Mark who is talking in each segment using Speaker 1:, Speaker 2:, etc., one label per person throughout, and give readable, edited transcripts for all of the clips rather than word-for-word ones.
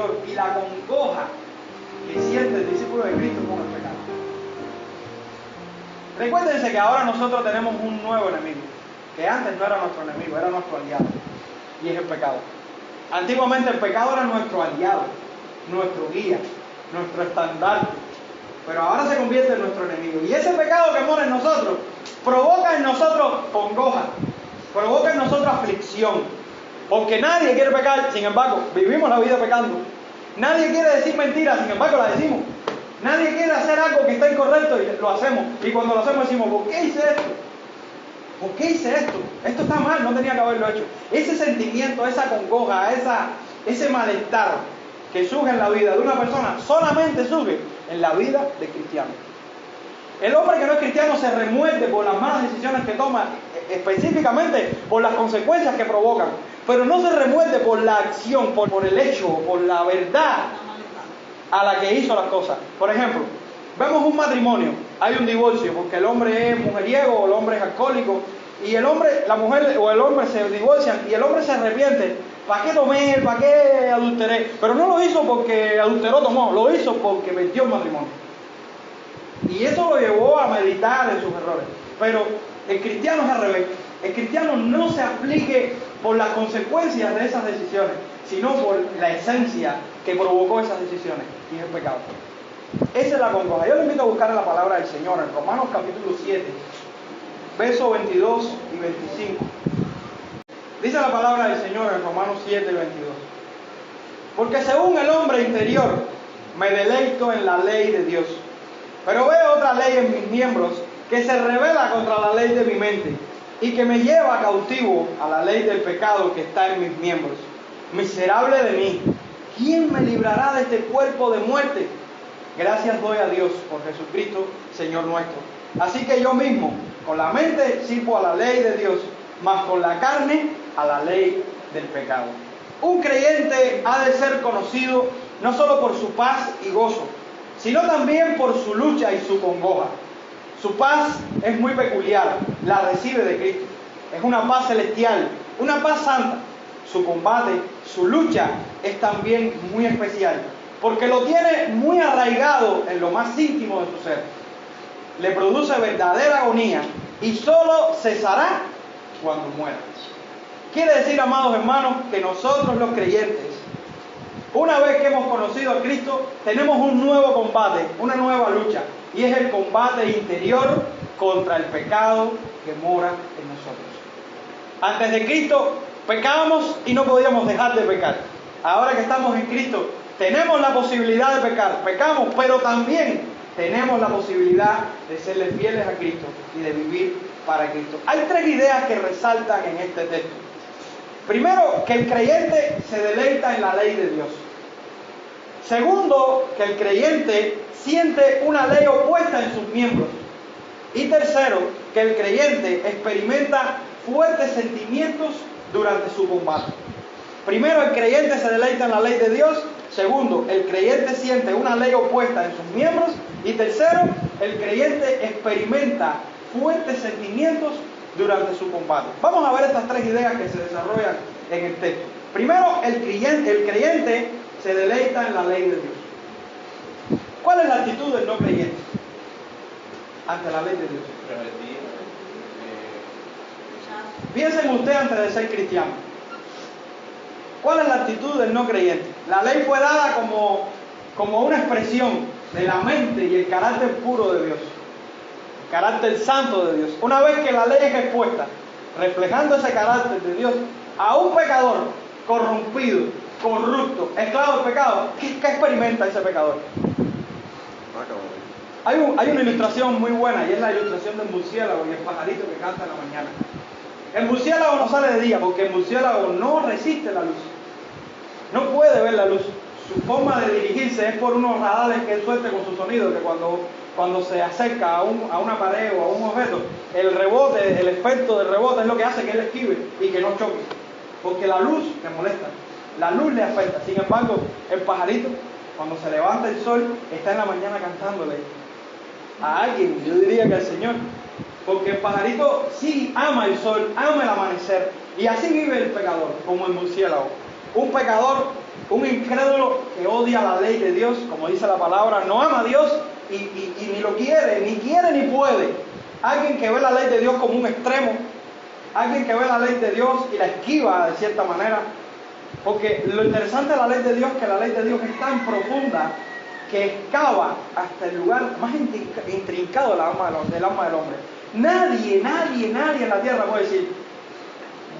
Speaker 1: interior y la congoja que siente el discípulo de Cristo con el pecado. Recuérdense que ahora nosotros tenemos un nuevo enemigo, que antes no era nuestro enemigo, era nuestro aliado, y es el pecado. Antiguamente el pecado era nuestro aliado, nuestro guía, nuestro estandarte, pero ahora se convierte en nuestro enemigo. Y ese pecado que mora en nosotros provoca en nosotros congoja, provoca en nosotros aflicción, porque nadie quiere pecar, sin embargo, vivimos la vida pecando. Nadie quiere decir mentiras, sin embargo, la decimos. Nadie quiere hacer algo que está incorrecto y lo hacemos. Y cuando lo hacemos decimos, ¿por qué hice esto? ¿Por qué hice esto? Esto está mal, no tenía que haberlo hecho. Ese sentimiento, esa congoja, ese malestar que surge en la vida de una persona, solamente surge en la vida de cristiano. El hombre que no es cristiano se remuerde por las malas decisiones que toma, específicamente por las consecuencias que provocan, pero no se remuerde por la acción, por el hecho, por la verdad a la que hizo las cosas. Por ejemplo, vemos un matrimonio, hay un divorcio porque el hombre es mujeriego o el hombre es alcohólico, y la mujer o el hombre se divorcian y el hombre se arrepiente. ¿Para qué tomé? ¿Para qué adulteré? Pero no lo hizo porque adulteró, tomó, lo hizo porque perdió el matrimonio. Y eso lo llevó a meditar en sus errores. Pero el cristiano es al revés. El cristiano no se aflige por las consecuencias de esas decisiones, sino por la esencia que provocó esas decisiones, y es el pecado. Esa es la congoja. Yo le invito a buscar la palabra del Señor en Romanos capítulo 7, versos 22 y 25. Dice la palabra del Señor en Romanos 7, 22. Porque según el hombre interior, me deleito en la ley de Dios, pero veo otra ley en mis miembros que se rebela contra la ley de mi mente y que me lleva cautivo a la ley del pecado que está en mis miembros. Miserable de mí, ¿quién me librará de este cuerpo de muerte? Gracias doy a Dios por Jesucristo, Señor nuestro. Así que yo mismo, con la mente sirvo a la ley de Dios, mas con la carne a la ley del pecado. Un creyente ha de ser conocido no solo por su paz y gozo, sino también por su lucha y su congoja. Su paz es muy peculiar, la recibe de Cristo. Es una paz celestial, una paz santa. Su combate, su lucha es también muy especial, porque lo tiene muy arraigado en lo más íntimo de su ser. Le produce verdadera agonía y solo cesará cuando muera. Quiere decir, amados hermanos, que nosotros los creyentes, una vez que hemos conocido a Cristo, tenemos un nuevo combate, una nueva lucha, y es el combate interior contra el pecado que mora en nosotros. Antes de Cristo pecábamos y no podíamos dejar de pecar. Ahora que estamos en Cristo, tenemos la posibilidad de pecar, pecamos, pero también tenemos la posibilidad de serle fieles a Cristo y de vivir para Cristo. Hay tres ideas que resaltan en este texto. Primero, que el creyente se deleita en la ley de Dios. Segundo, que el creyente siente una ley opuesta en sus miembros. Y tercero, que el creyente experimenta fuertes sentimientos durante su combate. Primero, el creyente se deleita en la ley de Dios. Segundo, el creyente siente una ley opuesta en sus miembros. Y tercero, el creyente experimenta fuertes sentimientos durante su combate. Vamos a ver estas tres ideas que se desarrollan en el texto. Primero, el creyente se deleita en la ley de Dios. ¿Cuál es la actitud del no creyente ante la ley de Dios? Piensen ustedes antes de ser cristiano. ¿Cuál es la actitud del no creyente? La ley fue dada como una expresión de la mente y el carácter puro de Dios, el carácter santo de Dios. Una vez que la ley es expuesta, reflejando ese carácter de Dios, a un pecador corrompido, corrupto, esclavo del pecado, ¿qué experimenta ese pecador? Hay una ilustración muy buena, y es la ilustración del murciélago y el pajarito que canta en la mañana. El murciélago no sale de día porque el murciélago no resiste la luz, no puede ver la luz. Su forma de dirigirse es por unos radares que él suelta con su sonido, que cuando se acerca a una pared o a un objeto, el rebote, el efecto del rebote es lo que hace que él esquive y que no choque, porque la luz le molesta, la luz le afecta. Sin embargo, el pajarito, cuando se levanta el sol, está en la mañana cantándole a alguien, yo diría que al Señor, porque el pajarito sí ama el sol, ama el amanecer, y así vive el pecador, como el murciélago. Un pecador Un incrédulo que odia la ley de Dios, como dice la palabra, no ama a Dios y ni lo quiere ni puede. Alguien que ve la ley de Dios como un extremo, alguien que ve la ley de Dios y la esquiva de cierta manera. Porque lo interesante de la ley de Dios es que la ley de Dios es tan profunda que excava hasta el lugar más intrincado del alma del hombre. Nadie en la tierra puede decir: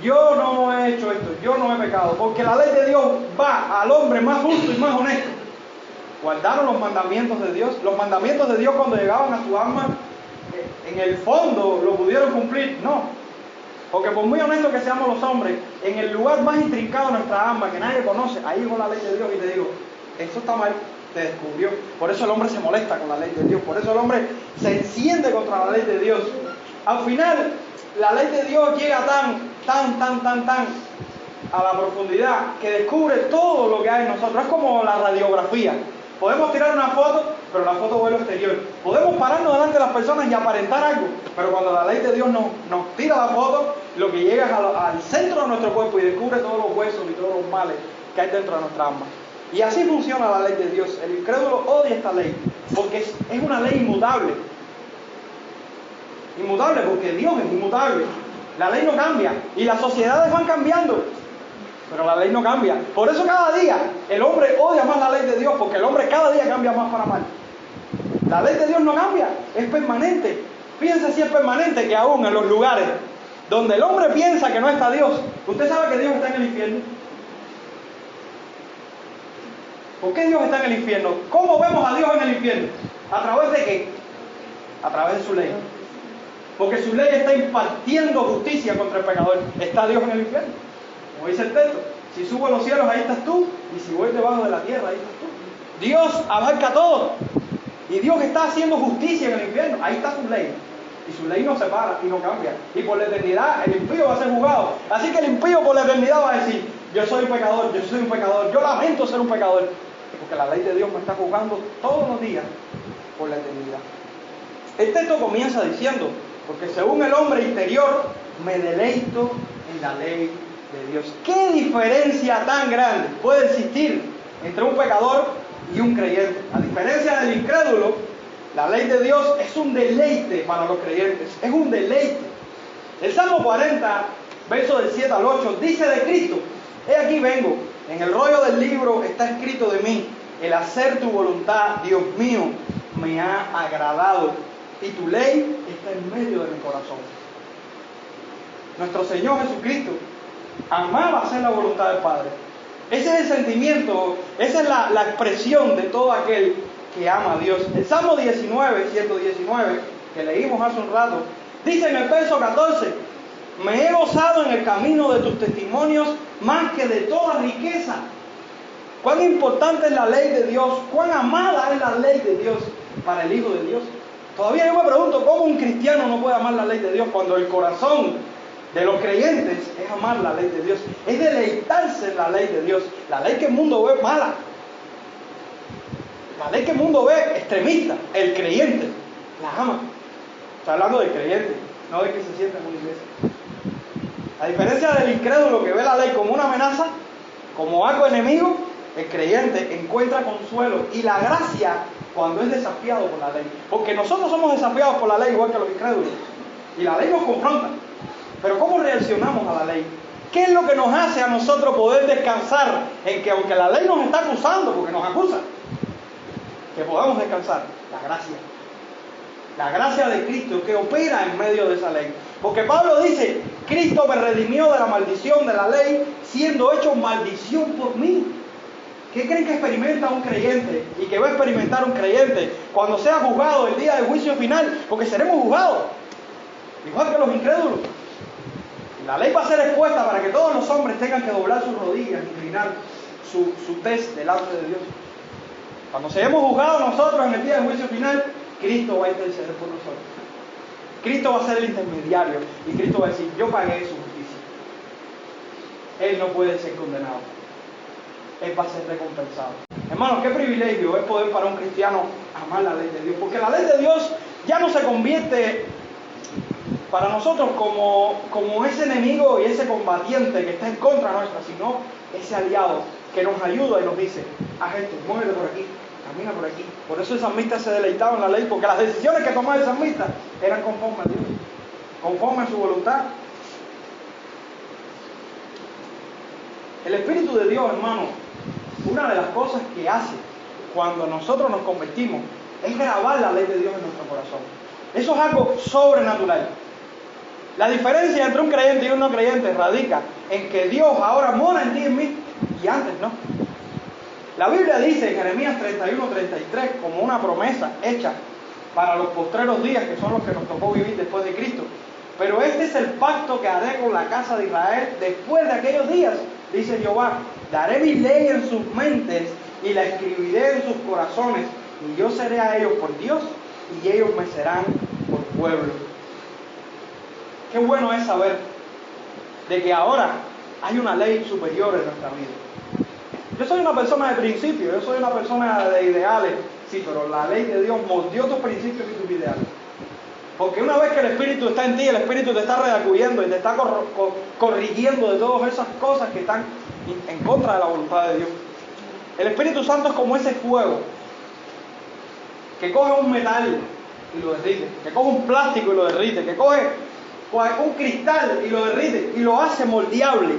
Speaker 1: yo no he hecho esto, yo no he pecado, porque la ley de Dios va al hombre más justo y más honesto. Guardaron los mandamientos de Dios. Los mandamientos de Dios, cuando llegaban a su alma, en el fondo lo pudieron cumplir. No, porque por muy honestos que seamos los hombres, en el lugar más intrincado de nuestra alma, que nadie conoce, ahí llegó la ley de Dios y te digo: esto está mal. Te descubrió. Por eso el hombre se molesta con la ley de Dios, por eso el hombre se enciende contra la ley de Dios. Al final, la ley de Dios llega tan a la profundidad que descubre todo lo que hay en nosotros. Es como la radiografía. Podemos tirar una foto, pero la foto ve lo exterior. Podemos pararnos delante de las personas y aparentar algo, pero cuando la ley de Dios nos tira la foto, lo que llega es al centro de nuestro cuerpo y descubre todos los huesos y todos los males que hay dentro de nuestra alma. Y así funciona la ley de Dios. El incrédulo odia esta ley porque es una ley inmutable. Inmutable porque Dios es inmutable. La ley no cambia y las sociedades van cambiando, pero la ley no cambia. Por eso cada día el hombre odia más la ley de Dios, porque el hombre cada día cambia más para mal. La ley de Dios no cambia, es permanente. Fíjense si es permanente, que aún en los lugares donde el hombre piensa que no está Dios, usted sabe que Dios está en el infierno. ¿Por qué Dios está en el infierno? ¿Cómo vemos a Dios en el infierno? ¿A través de qué? A través de su ley. Porque su ley está impartiendo justicia contra el pecador. ¿Está Dios en el infierno? Como dice el texto: si subo a los cielos, ahí estás tú, y si voy debajo de la tierra, ahí estás tú. Dios abarca todo, y Dios está haciendo justicia en el infierno. Ahí está su ley, y su ley no se para y no cambia. Y por la eternidad el impío va a ser juzgado. Así que el impío por la eternidad va a decir: yo soy un pecador, yo lamento ser un pecador, porque la ley de Dios me está juzgando todos los días por la eternidad. El texto comienza diciendo: porque según el hombre interior me deleito en la ley de Dios. ¿Qué diferencia tan grande puede existir entre un pecador y un creyente? A diferencia del incrédulo, la ley de Dios es un deleite para los creyentes, es un deleite. El Salmo 40, versos del 7 al 8, dice de Cristo: he aquí vengo, en el rollo del libro está escrito de mí, el hacer tu voluntad, Dios mío, me ha agradado, y tu ley está en medio de mi corazón. Nuestro Señor Jesucristo amaba hacer la voluntad del Padre. Ese es el sentimiento, esa es la expresión de todo aquel que ama a Dios. El Salmo 119, que leímos hace un rato, dice en el verso 14: me he gozado en el camino de tus testimonios más que de toda riqueza. Cuán importante es la ley de Dios, cuán amada es la ley de Dios para el Hijo de Dios. Todavía yo me pregunto cómo un cristiano no puede amar la ley de Dios cuando el corazón de los creyentes es amar la ley de Dios, es deleitarse en la ley de Dios. La ley que el mundo ve mala, la ley que el mundo ve extremista, el creyente la ama. Estoy hablando del creyente, no de que se sienta en una iglesia. A diferencia del incrédulo que ve la ley como una amenaza, como algo enemigo, el creyente encuentra consuelo y la gracia cuando es desafiado por la ley. Porque nosotros somos desafiados por la ley igual que los incrédulos, y la ley nos confronta. Pero ¿cómo reaccionamos a la ley? ¿Qué es lo que nos hace a nosotros poder descansar en que, aunque la ley nos está acusando, porque nos acusa, que podamos descansar? La gracia. La gracia de Cristo que opera en medio de esa ley. Porque Pablo dice: Cristo me redimió de la maldición de la ley, siendo hecho maldición por mí. ¿Qué creen que experimenta un creyente y que va a experimentar un creyente cuando sea juzgado el día del juicio final? Porque seremos juzgados, igual que los incrédulos. La ley va a ser expuesta para que todos los hombres tengan que doblar sus rodillas, inclinar su tez delante de Dios. Cuando seamos juzgados nosotros en el día del juicio final, Cristo va a interceder por nosotros. Cristo va a ser el intermediario y Cristo va a decir: yo pagué su justicia. Él no puede ser condenado, Él va a ser recompensado. Hermanos, qué privilegio es poder para un cristiano amar la ley de Dios, porque la ley de Dios ya no se convierte para nosotros como ese enemigo y ese combatiente que está en contra nuestra, sino ese aliado que nos ayuda y nos dice, haz esto, muévete por aquí, camina por aquí. Por eso el salmista se deleitaba en la ley, porque las decisiones que tomaba el salmista eran conforme a Dios, conforme a su voluntad. El Espíritu de Dios, hermano, una de las cosas que hace cuando nosotros nos convertimos es grabar la ley de Dios en nuestro corazón. Eso es algo sobrenatural. La diferencia entre un creyente y un no creyente radica en que Dios ahora mora en ti y en mí, y antes no. La Biblia dice en Jeremías 31:33, como una promesa hecha para los postreros días, que son los que nos tocó vivir después de Cristo. Pero este es el pacto que haré con la casa de Israel después de aquellos días, dice Jehová. Daré mi ley en sus mentes y la escribiré en sus corazones, y yo seré a ellos por Dios, y ellos me serán por pueblo. Qué bueno es saber de que ahora hay una ley superior en nuestra vida. Yo soy una persona de principios, yo soy una persona de ideales, sí, pero la ley de Dios moldeó tus principios y tus ideales. Porque una vez que el Espíritu está en ti, el Espíritu te está redarguyendo y te está corrigiendo de todas esas cosas que están en contra de la voluntad de Dios. El Espíritu Santo es como ese fuego que coge un metal y lo derrite, que coge un plástico y lo derrite, que coge un cristal y lo derrite y lo hace moldeable.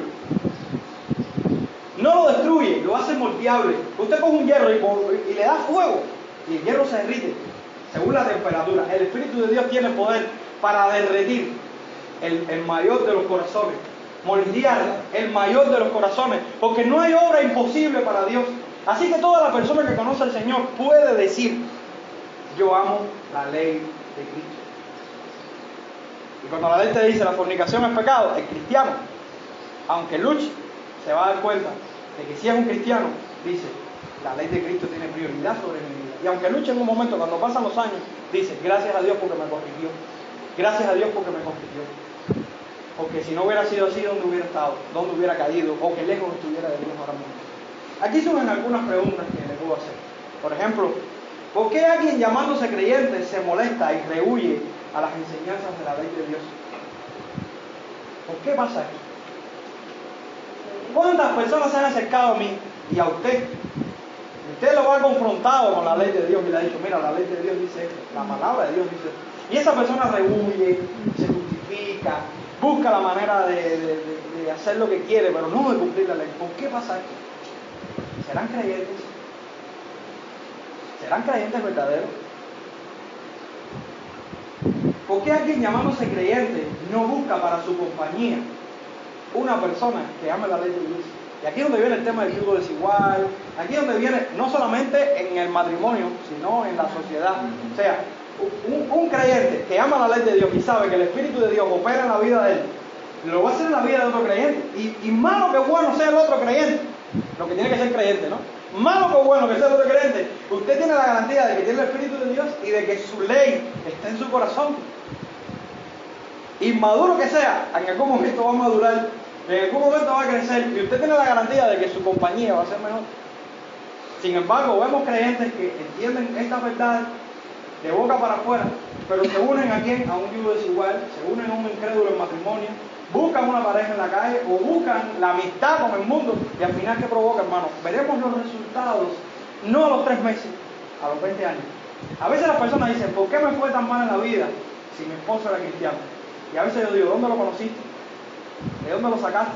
Speaker 1: No lo destruye, lo hace moldeable. Usted coge un hierro y le da fuego y el hierro se derrite según la temperatura. El Espíritu de Dios tiene poder para derretir el mayor de los corazones, moldear el mayor de los corazones, porque no hay obra imposible para Dios. Así que toda la persona que conoce al Señor puede decir, yo amo la ley de Cristo. Y cuando la ley te dice la fornicación es pecado, el cristiano, aunque luche, se va a dar cuenta de que si es un cristiano, dice, la ley de Cristo tiene prioridad sobre mi vida. Y aunque luche en un momento, cuando pasan los años, dice, gracias a Dios porque me corrigió. Gracias a Dios porque me corrigió. Porque si no hubiera sido así, ¿dónde hubiera estado? ¿Dónde hubiera caído? O que lejos estuviera de Dios ahora mismo. Aquí surgen algunas preguntas que le puedo hacer. Por ejemplo, ¿por qué alguien llamándose creyente se molesta y rehuye a las enseñanzas de la ley de Dios? ¿Por qué pasa esto? ¿Cuántas personas se han acercado a mí y a usted? Usted lo ha confrontado con la ley de Dios y le ha dicho, mira, la ley de Dios dice esto, la palabra de Dios dice esto. Y esa persona rehuye, se justifica, busca la manera de hacer lo que quiere, pero no de cumplir la ley. ¿Por qué pasa esto? ¿Serán creyentes? ¿Serán creyentes verdaderos? ¿Por qué alguien llamándose creyente no busca para su compañía una persona que ame la ley de Dios? Y aquí es donde viene el tema del yugo desigual, aquí es donde viene no solamente en el matrimonio, sino en la sociedad. O sea, un creyente que ama la ley de Dios y sabe que el Espíritu de Dios opera en la vida de él, lo va a hacer en la vida de otro creyente. Y malo que bueno sea el otro creyente, lo que tiene que ser creyente, ¿no? Malo que bueno que sea el otro creyente, usted tiene la garantía de que tiene el Espíritu de Dios y de que su ley está en su corazón. Inmaduro que sea, en algún momento va a madurar, en algún momento va a crecer y usted tiene la garantía de que su compañía va a ser mejor. Sin embargo, vemos creyentes que entienden esta verdad de boca para afuera, pero se unen a quién? A un yugo desigual, se unen a un incrédulo en matrimonio, buscan una pareja en la calle o buscan la amistad con el mundo y al final, ¿qué provoca, hermano? Veremos los resultados, no a los 3 meses, a los 20 años. A veces las personas dicen, ¿por qué me fue tan mal en la vida si mi esposo era cristiano? Y a veces yo digo, ¿dónde lo conociste? ¿De dónde lo sacaste?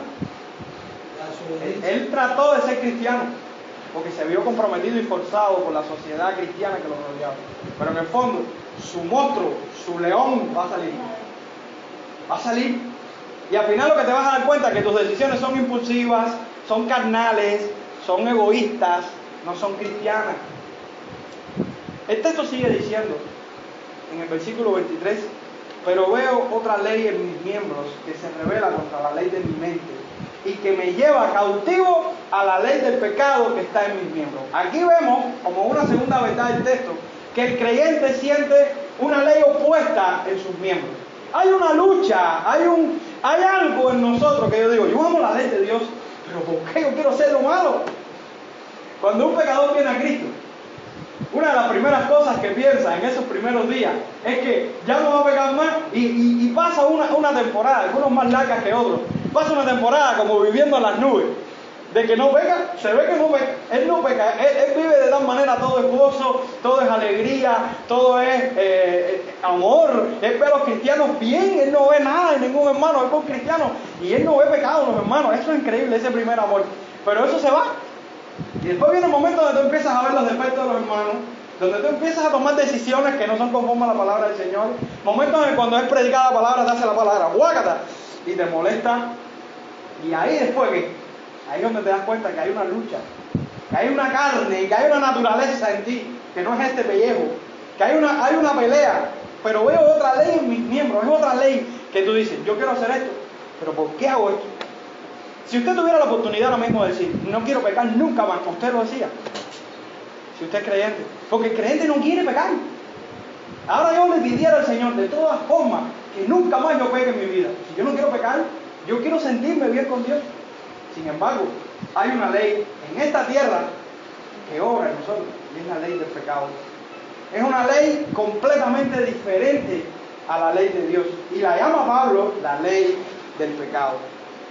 Speaker 1: Él trató de ser cristiano porque se vio comprometido y forzado por la sociedad cristiana que lo rodeaba. Pero en el fondo, su monstruo, su león va a salir. Va a salir. Y al final lo que te vas a dar cuenta es que tus decisiones son impulsivas, son carnales, son egoístas, no son cristianas. El texto sigue diciendo, en el versículo 23, pero veo otra ley en mis miembros que se revela contra la ley de mi mente y que me lleva cautivo a la ley del pecado que está en mis miembros. Aquí vemos, como una segunda verdad del texto, que el creyente siente una ley opuesta en sus miembros. Hay una lucha, hay algo en nosotros que yo digo, yo amo la ley de Dios, pero ¿por qué yo quiero hacer lo malo? Cuando un pecador viene a Cristo, una de las primeras cosas que piensa en esos primeros días es que ya no va a pecar más y pasa una temporada, algunos más largas que otros, pasa una temporada como viviendo en las nubes, de que no peca, se ve que no peca. Él no peca, él vive de tal manera, todo es gozo, todo es alegría, todo es amor. Él ve a los cristianos bien, él no ve nada en ningún hermano, él ve a un cristiano y él no ve pecado en los hermanos. Eso es increíble, ese primer amor. Pero eso se va. Y después viene el momento donde tú empiezas a ver los defectos de los hermanos, donde tú empiezas a tomar decisiones que no son conformes a la palabra del Señor. Momentos en que cuando es predicada la palabra, te hace la palabra, guácata, y te molesta. Y ahí después, ¿qué? Ahí es donde te das cuenta que hay una lucha, que hay una carne, que hay una naturaleza en ti, que no es este pellejo, que hay una pelea, pero veo otra ley en mis miembros, es otra ley que tú dices, yo quiero hacer esto, pero ¿por qué hago esto? Si usted tuviera la oportunidad ahora mismo de decir, no quiero pecar nunca más, usted lo decía. Si usted es creyente, porque el creyente no quiere pecar. Ahora yo le pidiera al Señor de todas formas que nunca más yo peque en mi vida. Si yo no quiero pecar, yo quiero sentirme bien con Dios. Sin embargo, hay una ley en esta tierra que obra en nosotros, y es la ley del pecado. Es una ley completamente diferente a la ley de Dios, y la llama Pablo la ley del pecado.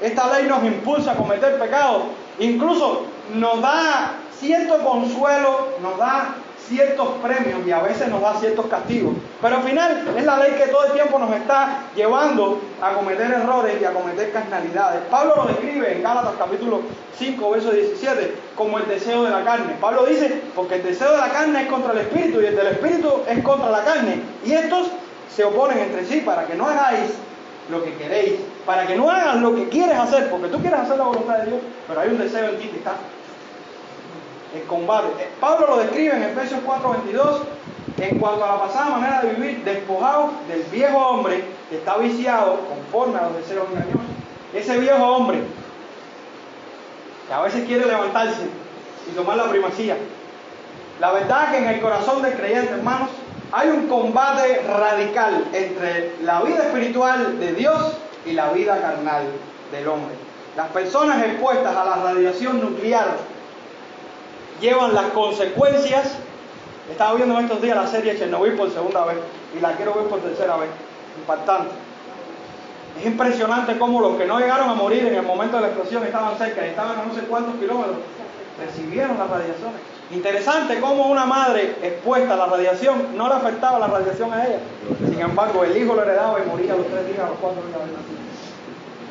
Speaker 1: Esta ley nos impulsa a cometer pecado, incluso nos da cierto consuelo, nos da ciertos premios y a veces nos da ciertos castigos. Pero al final es la ley que todo el tiempo nos está llevando a cometer errores y a cometer carnalidades. Pablo lo describe en Gálatas capítulo 5, verso 17, como el deseo de la carne. Pablo dice, porque el deseo de la carne es contra el espíritu y el del espíritu es contra la carne. Y estos se oponen entre sí para que no hagáis lo que queréis, para que no hagas lo que quieres hacer, porque tú quieres hacer la voluntad de Dios, pero hay un deseo en ti que está el combate. Pablo lo describe en Efesios 4:22 en cuanto a la pasada manera de vivir, despojado del viejo hombre que está viciado conforme a los deseos engañosos. Ese viejo hombre que a veces quiere levantarse y tomar la primacía. La verdad es que en el corazón del creyente, hermanos, hay un combate radical entre la vida espiritual de Dios y la vida carnal del hombre. Las personas expuestas a la radiación nuclear llevan las consecuencias. Estaba viendo en estos días la serie Chernobyl por segunda vez y la quiero ver por tercera vez. Impactante. Es impresionante cómo los que no llegaron a morir en el momento de la explosión estaban cerca, estaban a no sé cuántos kilómetros, recibieron las radiaciones. Interesante cómo una madre expuesta a la radiación no le afectaba la radiación a ella. Sin embargo, el hijo lo heredaba y moría a los 3 días, a los 4 días de haber nacido.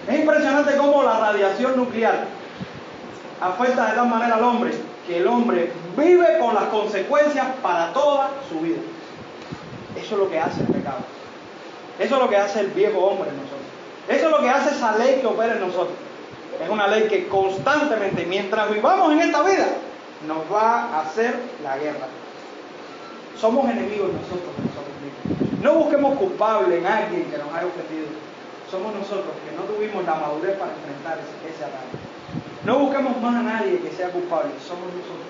Speaker 1: Es impresionante cómo la radiación nuclear afecta de tal manera al hombre que el hombre vive con las consecuencias para toda su vida. Eso es lo que hace el pecado. Eso es lo que hace el viejo hombre en nosotros. Eso es lo que hace esa ley que opera en nosotros. Es una ley que constantemente, mientras vivamos en esta vida, nos va a hacer la guerra. Somos enemigos nosotros mismos. No busquemos culpable en alguien que nos haya ofendido. Somos nosotros que no tuvimos la madurez para enfrentar ese ataque. No busquemos más a nadie que sea culpable. Somos nosotros.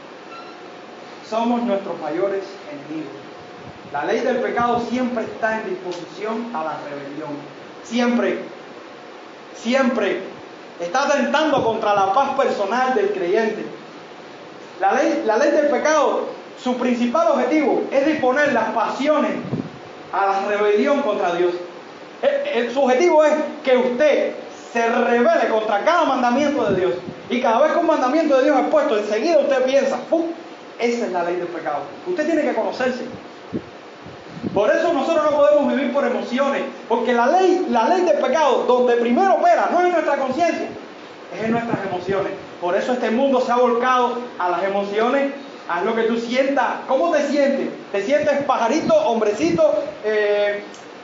Speaker 1: Somos nuestros mayores enemigos. La ley del pecado siempre está en disposición a la rebelión. Siempre está atentando contra la paz personal del creyente. La ley del pecado, su principal objetivo es disponer las pasiones a la rebelión contra Dios. Su objetivo es que usted se rebele contra cada mandamiento de Dios. Y cada vez que un mandamiento de Dios es puesto, enseguida usted piensa, ¡pum! Esa es la ley del pecado. Usted tiene que conocerse. Por eso nosotros no podemos vivir por emociones, porque la ley del pecado, donde primero opera, no es en nuestra conciencia, es en nuestras emociones. Por eso este mundo se ha volcado a las emociones, a lo que tú sientas. ¿Cómo te sientes? ¿Te sientes pajarito, hombrecito,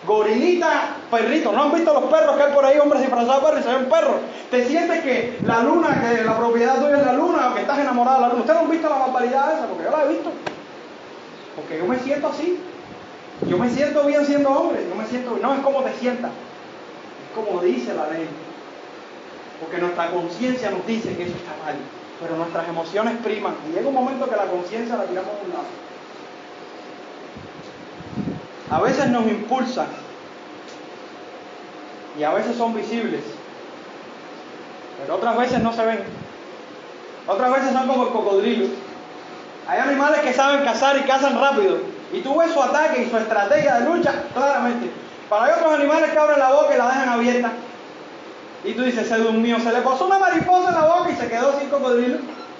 Speaker 1: gorilita, perrito? ¿No han visto los perros que hay por ahí, hombres disfrazados de perros y se ven perros? ¿Te sientes que la luna, que la propiedad tuya es la luna, o que estás enamorado de la luna? ¿Ustedes no han visto la barbaridad esa? Porque yo la he visto. Porque yo me siento así. Yo me siento bien siendo hombre. No es como te sientas, es como dice la ley. Porque nuestra conciencia nos dice que eso está mal, pero nuestras emociones priman. Y llega un momento que la conciencia la tiramos a un lado. A veces nos impulsan y a veces son visibles, pero otras veces no se ven. Otras veces son como el cocodrilo. Hay animales que saben cazar y cazan rápido, y tú ves su ataque y su estrategia de lucha claramente. Pero hay otros animales que abren la boca y la dejan abierta. Y tú dices, se durmió, se le pasó una mariposa en la boca y se quedó sin cocodrilo.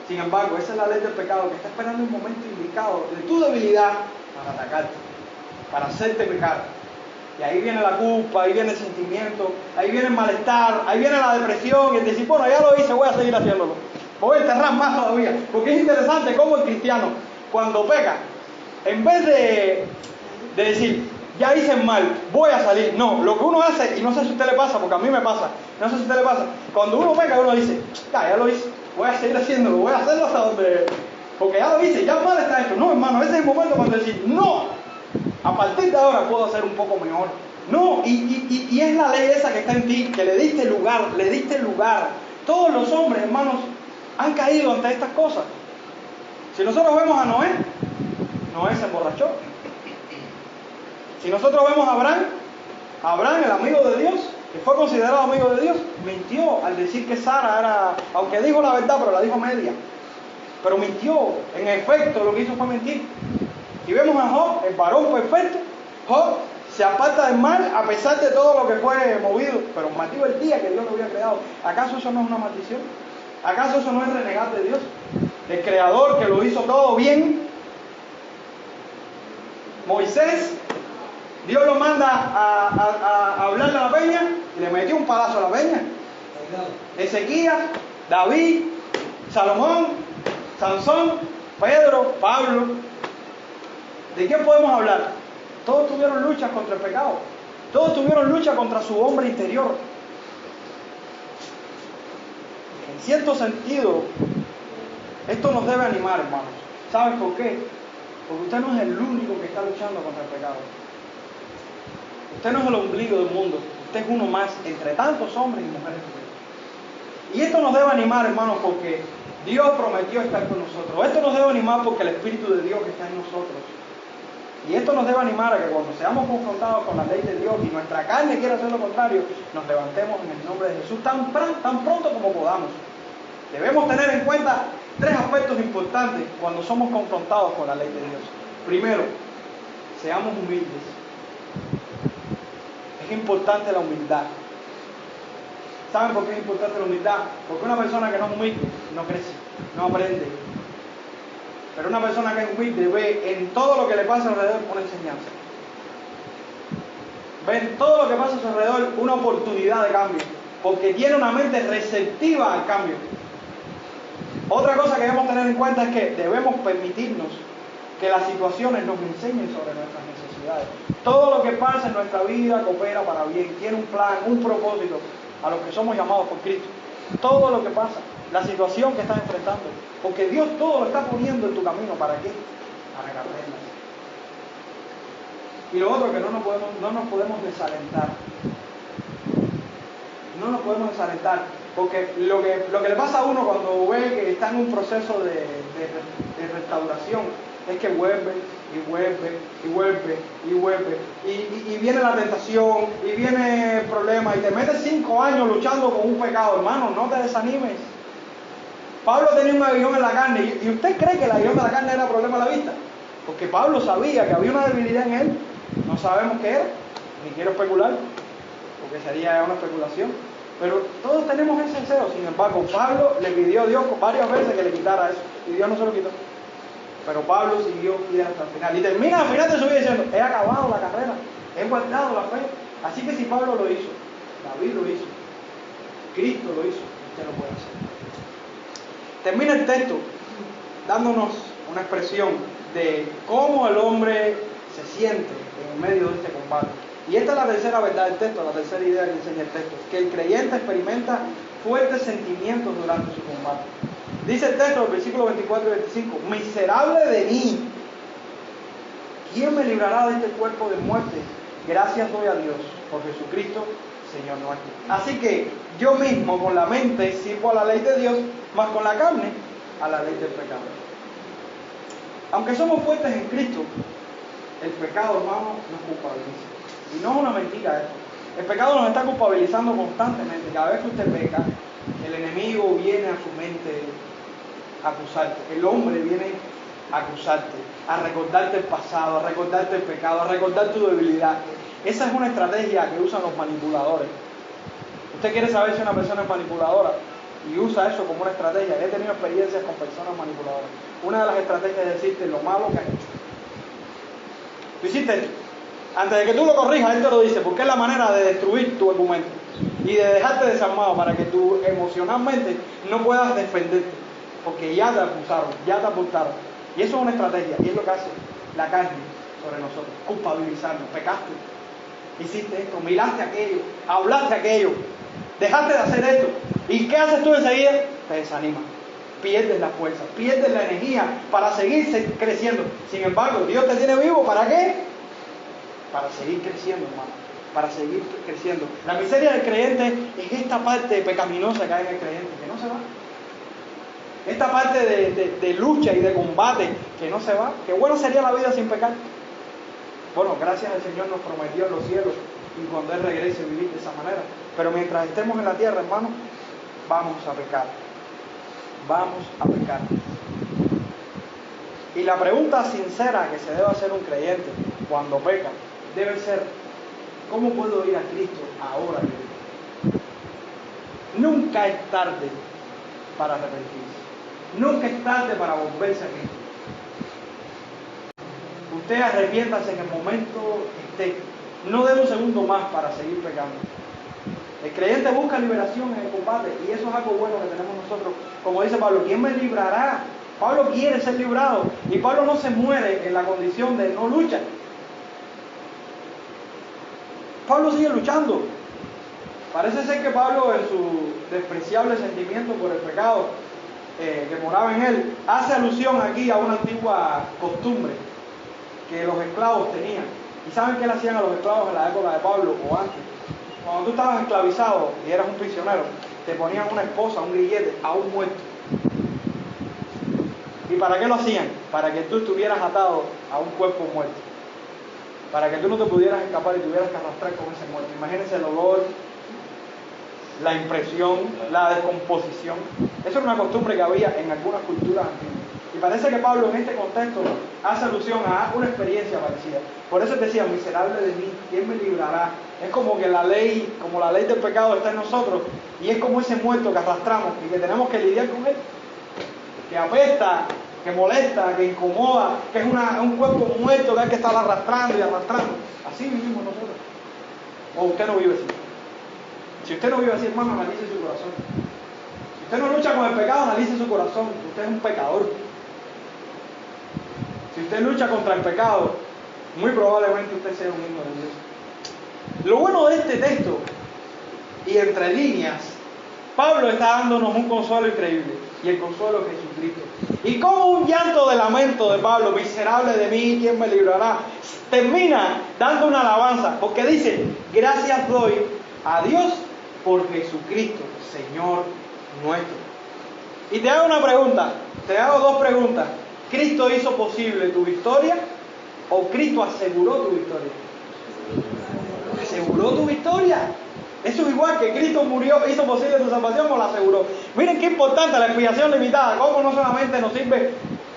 Speaker 1: Sin embargo, esa es la ley del pecado, que está esperando un momento indicado de tu debilidad para atacarte, para hacerte pecar. Y ahí viene la culpa, ahí viene el sentimiento, ahí viene el malestar, ahí viene la depresión y el decir, bueno, ya lo hice, voy a seguir haciéndolo. Voy a enterrar más todavía. Porque es interesante cómo el cristiano, cuando peca, en vez de decir, ya hice el mal, voy a salir. No, lo que uno hace, y no sé si a usted le pasa, porque a mí me pasa, no sé si a usted le pasa, cuando uno peca, uno dice, ya lo hice, voy a seguir haciéndolo, voy a hacerlo hasta donde... Porque ya lo hice, ya mal está hecho. No, hermano, ese es el momento cuando decir, no, a partir de ahora puedo hacer un poco mejor. No, y es la ley esa que está en ti, que le diste lugar. Todos los hombres, hermanos, han caído ante estas cosas. Si nosotros vemos a Noé se emborrachó. Si nosotros vemos a Abraham, el amigo de Dios, que fue considerado amigo de Dios, mintió al decir que Sara era, aunque dijo la verdad, pero la dijo media. Pero mintió, en efecto, lo que hizo fue mentir. Y vemos a Job, el varón perfecto. Job se aparta del mal a pesar de todo lo que fue movido, pero maldijo el día que Dios lo había creado. ¿Acaso eso no es una maldición? ¿Acaso eso no es renegar de Dios? El Creador que lo hizo todo bien. Moisés, Dios lo manda a hablarle a la peña y le metió un palazo a la peña. Ezequías, David, Salomón, Sansón, Pedro, Pablo. ¿De qué podemos hablar? Todos tuvieron luchas contra el pecado. Todos tuvieron lucha contra su hombre interior. En cierto sentido, esto nos debe animar, hermanos. ¿Sabes por qué? Porque usted no es el único que está luchando contra el pecado. Usted no es el ombligo del mundo. Usted es uno más entre tantos hombres y mujeres. Y esto nos debe animar, hermanos, porque Dios prometió estar con nosotros. Esto nos debe animar porque el Espíritu de Dios está en nosotros. Y esto nos debe animar a que cuando seamos confrontados con la ley de Dios y nuestra carne quiera hacer lo contrario, nos levantemos en el nombre de Jesús tan pronto como podamos. Debemos tener en cuenta 3 aspectos importantes cuando somos confrontados con la ley de Dios. Primero, seamos humildes. Es importante la humildad. ¿Saben por qué es importante la humildad? Porque una persona que no es humilde no crece, no aprende. Pero una persona que es humilde ve en todo lo que le pasa alrededor una enseñanza. Ve en todo lo que pasa a su alrededor una oportunidad de cambio. Porque tiene una mente receptiva al cambio. Otra cosa que debemos tener en cuenta es que debemos permitirnos que las situaciones nos enseñen sobre nuestras necesidades. Todo lo que pasa en nuestra vida coopera para bien. Tiene un plan, un propósito a los que somos llamados por Cristo. Todo lo que pasa, la situación que estás enfrentando, porque Dios todo lo está poniendo en tu camino. ¿Para qué? Para que aprendas. Y lo otro, que no nos podemos desalentar. No nos podemos desalentar, porque lo que le pasa a uno cuando ve que está en un proceso de restauración es que vuelve y viene la tentación y viene el problema y te metes 5 años luchando con un pecado. Hermano, no te desanimes. Pablo tenía un aguijón en la carne. ¿Y usted cree que el aguijón de la carne era problema a la vista? Porque Pablo sabía que había una debilidad en él. No sabemos qué era, ni quiero especular, porque sería una especulación. Pero todos tenemos ese deseo. Sin embargo, Pablo le pidió a Dios varias veces que le quitara eso, y Dios no se lo quitó. Pero Pablo siguió fiel hasta el final. Y termina al final de su vida diciendo, he acabado la carrera, he guardado la fe. Así que si Pablo lo hizo, David lo hizo, Cristo lo hizo, usted lo puede hacer. Termina el texto dándonos una expresión de cómo el hombre se siente en medio de este combate. Y esta es la tercera verdad del texto, la tercera idea que enseña el texto, que el creyente experimenta fuertes sentimientos durante su combate. Dice el texto, el versículo 24 y 25, miserable de mí, ¿quién me librará de este cuerpo de muerte? Gracias doy a Dios por Jesucristo, Señor nuestro. Así que yo mismo con la mente sirvo a la ley de Dios, mas con la carne a la ley del pecado. Aunque somos fuertes en Cristo, el pecado, hermano, nos culpabiliza. Y no es una mentira esto. El pecado nos está culpabilizando constantemente. Cada vez que usted peca, el enemigo viene a su mente a acusarte. El hombre viene a acusarte, a recordarte el pasado, a recordarte el pecado, a recordar tu debilidad. Esa es una estrategia que usan los manipuladores. Usted quiere saber si una persona es manipuladora y usa eso como una estrategia. He tenido experiencias con personas manipuladoras. Una de las estrategias es decirte lo malo que has hecho. Tú hiciste esto. Antes de que tú lo corrijas, él te lo dice, porque es la manera de destruir tu argumento y de dejarte desarmado para que tú emocionalmente no puedas defenderte, porque ya te acusaron, ya te apuntaron. Y eso es una estrategia, y es lo que hace la carne sobre nosotros, culpabilizarnos. Pecaste, hiciste esto, miraste aquello, hablaste aquello, dejaste de hacer esto. ¿Y qué haces tú enseguida? Te desanimas, pierdes la fuerza, pierdes la energía para seguir creciendo. Sin embargo, Dios te tiene vivo, ¿para qué? Para seguir creciendo, hermano, para seguir creciendo. La miseria del creyente es esta parte pecaminosa que hay en el creyente, que no se va. Esta parte de lucha y de combate que no se va. Qué bueno sería la vida sin pecar. Bueno, gracias al Señor nos prometió en los cielos y cuando Él regrese vivir de esa manera. Pero mientras estemos en la tierra, hermano, vamos a pecar. Vamos a pecar. Y la pregunta sincera que se debe hacer un creyente cuando peca debe ser: ¿cómo puedo ir a Cristo ahora? Nunca es tarde para arrepentirse. Nunca es tarde para volverse a Cristo. Usted arrepiéntase en el momento que esté. No dé un segundo más para seguir pecando. El creyente busca liberación en el combate y eso es algo bueno que tenemos nosotros. Como dice Pablo, ¿quién me librará? Pablo quiere ser librado y Pablo no se muere en la condición de no lucha. Pablo sigue luchando. Parece ser que Pablo, en su despreciable sentimiento por el pecado que moraba en él, hace alusión aquí a una antigua costumbre que los esclavos tenían. ¿Y saben qué le hacían a los esclavos en la época de Pablo o antes? Cuando tú estabas esclavizado y eras un prisionero, te ponían una esposa, un grillete, a un muerto. ¿Y para qué lo hacían? Para que tú estuvieras atado a un cuerpo muerto. Para que tú no te pudieras escapar y tuvieras que arrastrar con ese muerto. Imagínense el olor, la impresión, la descomposición. Eso era una costumbre que había en algunas culturas antiguas. Y parece que Pablo en este contexto hace alusión a una experiencia parecida. Por eso decía, miserable de mí, ¿quién me librará? Es como que la ley, como la ley del pecado está en nosotros, y es como ese muerto que arrastramos y que tenemos que lidiar con él. Que apesta, que molesta, que incomoda, que es un cuerpo muerto que hay que estar arrastrando y arrastrando. Así vivimos nosotros. O usted no vive así. Si usted no vive así, hermano, analice su corazón. Si usted no lucha con el pecado, analice su corazón. Usted es un pecador. Si usted lucha contra el pecado, muy probablemente usted sea un hijo de Dios. Lo bueno de este texto, y entre líneas, Pablo está dándonos un consuelo increíble, y el consuelo es Jesucristo. Y como un llanto de lamento de Pablo, miserable de mí, ¿quién me librará?, termina dando una alabanza, porque dice, gracias doy a Dios por Jesucristo, Señor nuestro. Y te hago una pregunta, te hago dos preguntas. ¿Cristo hizo posible tu victoria o Cristo aseguró tu victoria? ¿Aseguró tu victoria? Eso es igual que Cristo murió, hizo posible tu salvación o la aseguró. Miren qué importante la expiación limitada, cómo no solamente nos sirve,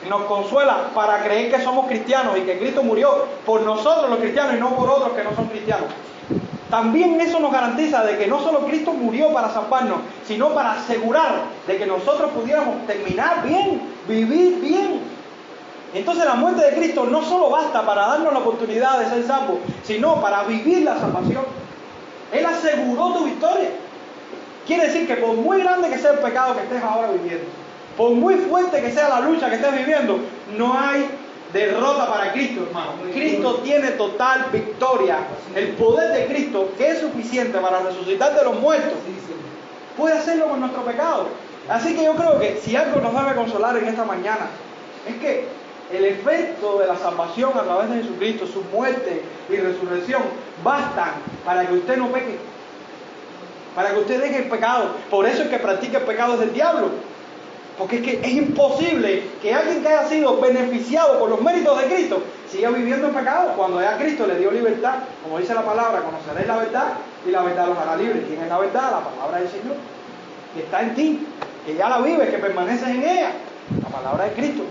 Speaker 1: nos consuela para creer que somos cristianos y que Cristo murió por nosotros los cristianos y no por otros que no son cristianos. También eso nos garantiza de que no solo Cristo murió para salvarnos, sino para asegurar de que nosotros pudiéramos terminar bien, vivir bien. Entonces la muerte de Cristo no solo basta para darnos la oportunidad de ser salvos, sino para vivir la salvación. Él aseguró tu victoria. Quiere decir que por muy grande que sea el pecado que estés ahora viviendo, por muy fuerte que sea la lucha que estés viviendo, no hay derrota para Cristo, hermano. Cristo tiene total victoria. El poder de Cristo, que es suficiente para resucitar de los muertos, puede hacerlo con nuestro pecado. Así que yo creo que si algo nos debe consolar en esta mañana, es que el efecto de la salvación a través de Jesucristo, su muerte y resurrección, bastan para que usted no peque, para que usted deje el pecado. Por eso es que practica el pecado es del diablo. Porque es que es imposible que alguien que haya sido beneficiado por los méritos de Cristo siga viviendo en pecado cuando ya Cristo le dio libertad. Como dice la palabra, conoceréis la verdad y la verdad los hará libres. ¿Quién es la verdad? La palabra del Señor, que está en ti, que ya la vives, que permaneces en ella. La palabra de Cristo.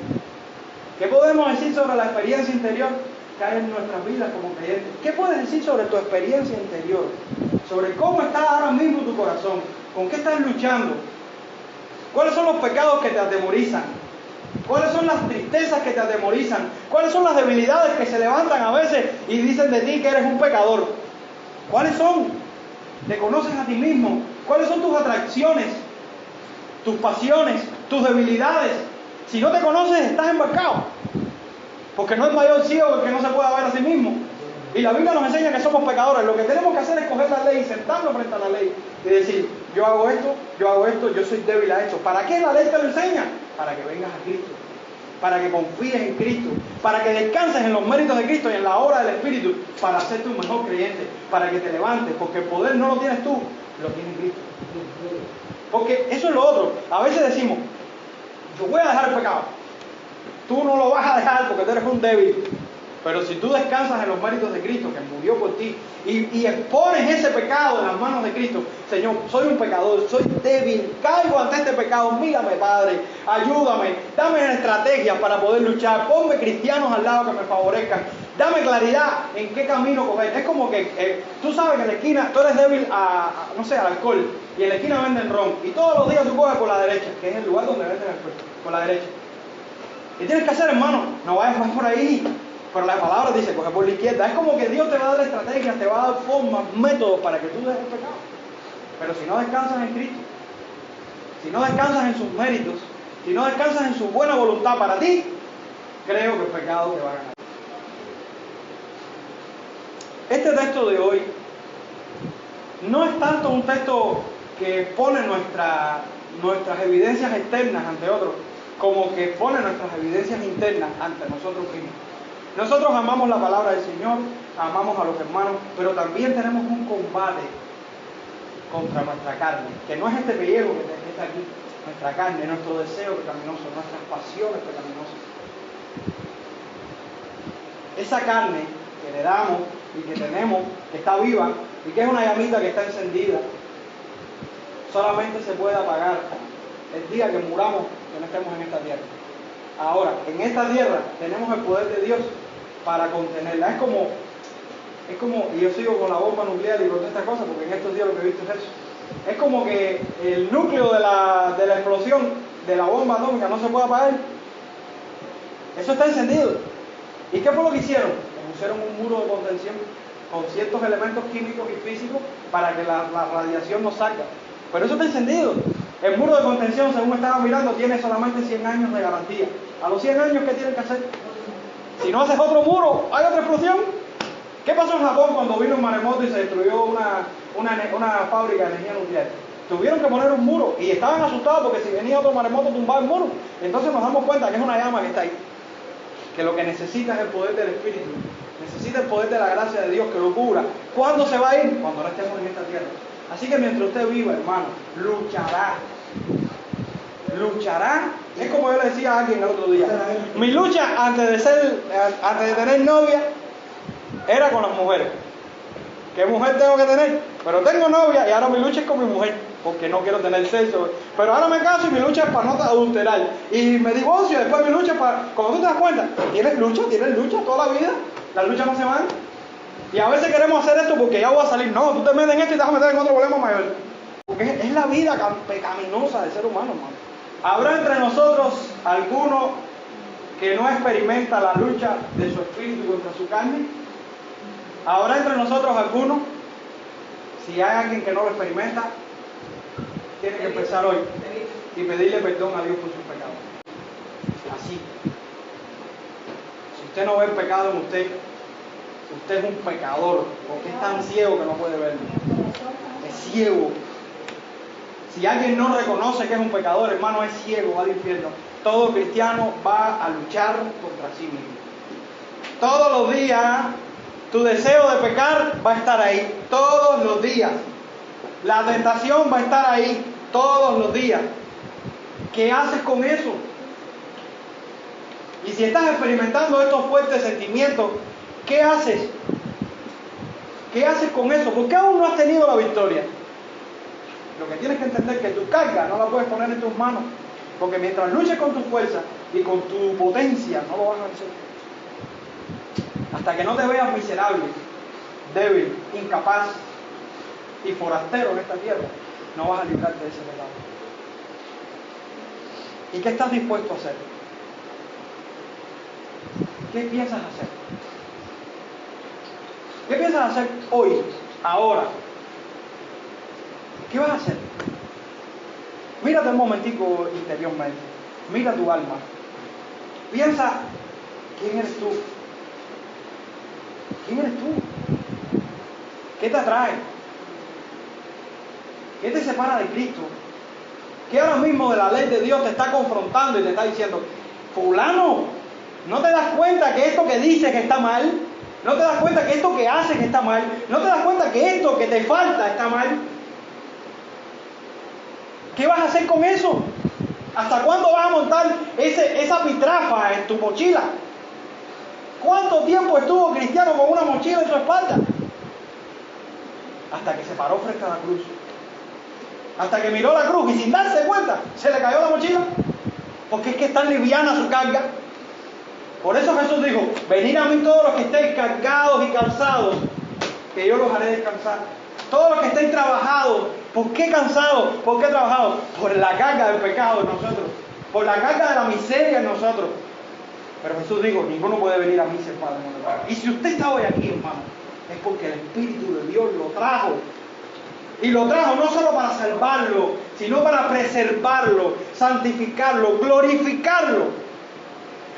Speaker 1: ¿Qué podemos decir sobre la experiencia interior que hay en nuestras vidas como creyentes? ¿Qué puedes decir sobre tu experiencia interior? sobre cómo está ahora mismo tu corazón, con qué estás luchando, cuáles son los pecados que te atemorizan, cuáles son las tristezas que te atemorizan, cuáles son las debilidades que se levantan a veces y dicen de ti que eres un pecador. ¿Cuáles son? ¿Te conoces a ti mismo? ¿Cuáles son tus atracciones, tus pasiones, tus debilidades? Si no te conoces, estás embarcado. Porque no es mayor ciego el que no se pueda ver a sí mismo. Y la Biblia nos enseña que somos pecadores. Lo que tenemos que hacer es coger la ley y sentarnos frente a la ley y decir, yo hago esto, yo soy débil a esto. ¿Para qué la ley te lo enseña? Para que vengas a Cristo, para que confíes en Cristo, para que descanses en los méritos de Cristo y en la obra del Espíritu, para ser tu mejor creyente, para que te levantes, porque el poder no lo tienes tú, lo tiene Cristo. Porque eso es lo otro. A veces decimos, yo voy a dejar el pecado. Tú no lo vas a dejar porque tú eres un débil. Pero si tú descansas en los méritos de Cristo, que murió por ti, y expones ese pecado en las manos de Cristo, Señor, soy un pecador, soy débil, caigo ante este pecado, mírame, Padre, ayúdame, dame estrategias para poder luchar, ponme cristianos al lado que me favorezcan, dame claridad en qué camino coger. Es como que tú sabes que en la esquina, tú eres débil no sé, al alcohol, y en la esquina venden ron, y todos los días tú coges por la derecha, que es el lugar donde venden alcohol, por la derecha. ¿Qué tienes que hacer, hermano? No vayas más por ahí. Pero la palabra dice, coge por la izquierda. Es como que Dios te va a dar estrategias, te va a dar formas, métodos para que tú dejes el pecado. Pero si no descansas en Cristo, si no descansas en sus méritos, si no descansas en su buena voluntad para ti, creo que el pecado te va a ganar. Este texto de hoy no es tanto un texto que pone nuestras evidencias externas ante otros, como que pone nuestras evidencias internas ante nosotros mismos. Nosotros amamos la palabra del Señor, amamos a los hermanos, pero también tenemos un combate contra nuestra carne, que no es este pellejo que está aquí, nuestra carne, nuestro deseo pecaminoso, nuestras pasiones pecaminosas. Esa carne que le damos y que tenemos, que está viva y que es una llamita que está encendida, solamente se puede apagar el día que muramos, que no estemos en esta tierra. Ahora, en esta tierra tenemos el poder de Dios para contenerla. Es como, y yo sigo con la bomba nuclear y con todas estas cosas, porque en estos días lo que he visto es eso. Es como que el núcleo de la explosión de la bomba atómica no se puede apagar. Eso está encendido. ¿Y qué fue lo que hicieron? Pusieron un muro de contención con ciertos elementos químicos y físicos para que la radiación no salga. Pero eso está encendido. El muro de contención, según estaba mirando, tiene solamente 100 años de garantía. A los 100 años, ¿qué tienen que hacer? Si no haces otro muro, ¿hay otra explosión? ¿Qué pasó en Japón cuando vino un maremoto y se destruyó una fábrica de energía nuclear? Tuvieron que poner un muro y estaban asustados porque si venía otro maremoto tumbaba el muro. Entonces nos damos cuenta que es una llama que está ahí. Que lo que necesita es el poder del Espíritu. Necesita el poder de la gracia de Dios que lo cubra. ¿Cuándo se va a ir? Cuando no estemos en esta tierra. Así que mientras usted viva, hermano, luchará. Luchará. Es como yo le decía a alguien el otro día. Mi lucha antes de tener novia era con las mujeres. ¿Qué mujer tengo que tener? Pero tengo novia y ahora mi lucha es con mi mujer, porque no quiero tener sexo. Pero ahora me caso y mi lucha es para no adulterar. Y me divorcio y después mi lucha es para... Cuando tú te das cuenta, tienes lucha toda la vida. Las luchas no se van. Y a veces queremos hacer esto porque ya voy a salir. No, tú te metes en esto y te vas a meter en otro problema mayor. Porque es la vida pecaminosa del ser humano, hermano. ¿Habrá entre nosotros alguno que no experimenta la lucha de su espíritu contra su carne? ¿Habrá entre nosotros alguno? Si hay alguien que no lo experimenta, tiene que empezar hoy y pedirle perdón a Dios por sus pecados. Así. Si usted no ve el pecado en usted es un pecador, porque es tan ciego que no puede verlo. Es ciego. Si alguien no reconoce que es un pecador, hermano, es ciego, va al infierno. Todo cristiano va a luchar contra sí mismo. Todos los días, tu deseo de pecar va a estar ahí. Todos los días. La tentación va a estar ahí. Todos los días. ¿Qué haces con eso? Y si estás experimentando estos fuertes sentimientos, ¿qué haces? ¿Qué haces con eso? ¿Por qué aún no has tenido la victoria? Lo que tienes que entender es que tu carga no la puedes poner en tus manos. Porque mientras luches con tu fuerza y con tu potencia, no lo vas a vencer. Hasta que no te veas miserable, débil, incapaz, y forastero en esta tierra, no vas a librarte de ese pecado. ¿Y qué estás dispuesto a hacer? ¿Qué piensas hacer? ¿Qué piensas hacer hoy, ahora? ¿Qué vas a hacer? Mírate un momentico interiormente. Mira tu alma. Piensa, ¿quién eres tú? ¿Quién eres tú? ¿Qué te atrae? ¿Qué te separa de Cristo? ¿Qué ahora mismo de la ley de Dios te está confrontando y te está diciendo, fulano, ¿no te das cuenta que esto que dices que está mal? ¿No te das cuenta que esto que haces está mal? ¿No te das cuenta que esto que te falta está mal? ¿Qué vas a hacer con eso? ¿Hasta cuándo vas a montar esa pitrafa en tu mochila? ¿Cuánto tiempo estuvo Cristiano con una mochila en su espalda? Hasta que se paró frente a la cruz. Hasta que miró la cruz y sin darse cuenta se le cayó la mochila. Porque es que es tan liviana su carga. Por eso Jesús dijo, venid a mí todos los que estéis cargados y cansados, que yo los haré descansar. Todos los que estéis trabajados. ¿Por qué cansados? ¿Por qué trabajados? Por la carga del pecado en nosotros. Por la carga de la miseria en nosotros. Pero Jesús dijo, ninguno puede venir a mí sin Padre no lo paga. Y si usted está hoy aquí, hermano, es porque el Espíritu de Dios lo trajo. Y lo trajo no solo para salvarlo, sino para preservarlo, santificarlo, glorificarlo.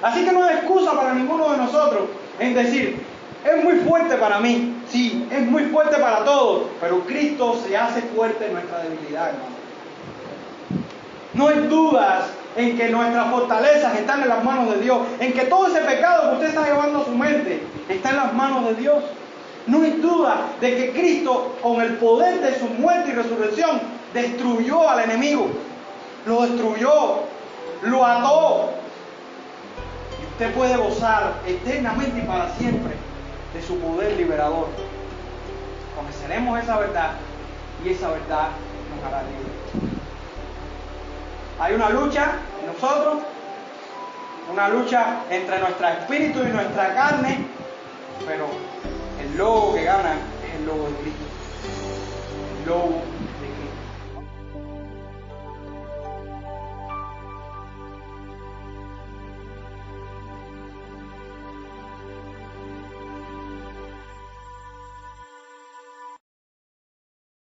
Speaker 1: Así que no hay excusa para ninguno de nosotros en decir, es muy fuerte para mí. Sí, es muy fuerte para todos, pero Cristo se hace fuerte en nuestra debilidad, hermano. No hay dudas en que nuestras fortalezas están en las manos de Dios, en que todo ese pecado que usted está llevando a su mente está en las manos de Dios. No hay duda de que Cristo, con el poder de su muerte y resurrección, destruyó al enemigo. Lo destruyó, lo ató. Y usted puede gozar eternamente y para siempre de su poder liberador. Conoceremos esa verdad y esa verdad nos hará libres. Hay una lucha en nosotros, una lucha entre nuestro espíritu y nuestra carne, pero el lobo que gana es el lobo de Cristo, el lobo